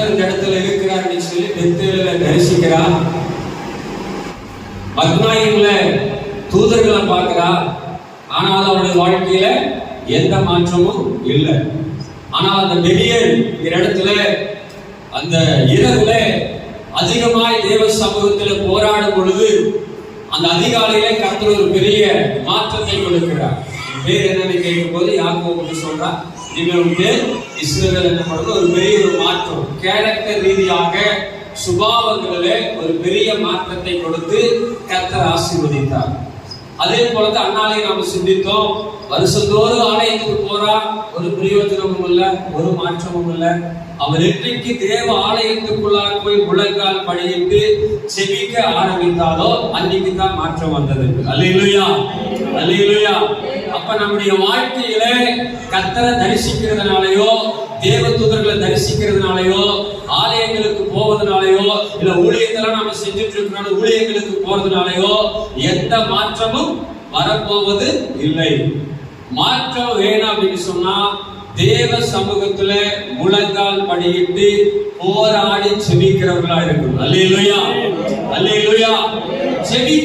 இந்த இடத்துல இருக்கிறார் சொல்லி பெத்தேல தரிசிக்கிறார். மக்னாயிம்ல தூதர்களை பார்க்கிறார். ஆனால் அவருடைய வாழ்க்கையில எந்த மாற்றமும் இல்லை. ஆனால் அந்த பெரியன் இடத்துல அந்த இரவுல அதிகமாய் தேவ சமூகத்தில் போராடும் பொழுது அந்த அதிகாலையில கர்த்தர் ஒரு பெரிய மாற்றத்தை கொடுக்கிறார். பேர் என்னன்னு கேட்கும் போது யாக்கோபு சொல்றார், நீங்க இஸ்ரவேல் என்னப்படுறது ஒரு பெரிய ஒரு மாற்றம், கேரக்டர் ரீதியாக சுபாவங்களிலே ஒரு பெரிய மாற்றத்தை கொடுத்து கர்த்தர் ஆசீர்வதித்தார். அதே போலதான் அண்ணாலே நாம சிந்தித்தோம். வருஷந்தோறும் ஆலயத்துக்கு போறா, ஒரு பிரயோஜனமும் இல்லை, ஒரு மாற்றமும் இல்லை. அவர் இன்றைக்கு தேவ ஆலயத்துக்குள்ளாக போய் முழங்கால் படியிட்டு செபிக்க ஆரம்பித்தாலோ அன்னைக்கு தான் மாற்றம் வந்தது. அல்லேலூயா, அல்லேலூயா. அப்ப நம்முடைய வாழ்க்கையில கர்த்தரை தரிசிக்கிறதுனாலயோ, தேவ தூதர்களை தரிசிக்கிறதுனாலயோ, ஆலயங்களுக்கு போவதனாலயோ, இல்ல ஊழியத்தெல்லாம் நாம செஞ்சுட்டு இருக்கிற ஊழியங்களுக்கு போறதுனாலயோ எந்த மாற்றமும் வரப்போவது இல்லை. மாற்றம் வேணும் அப்படின்னு சொன்னா தேவ சமூகத்துல முழங்கால் படியிட்டு போராடி செபிக்கிறவர்களா இருக்கணும். அல்லேலூயா, அல்லேலூயா. செபி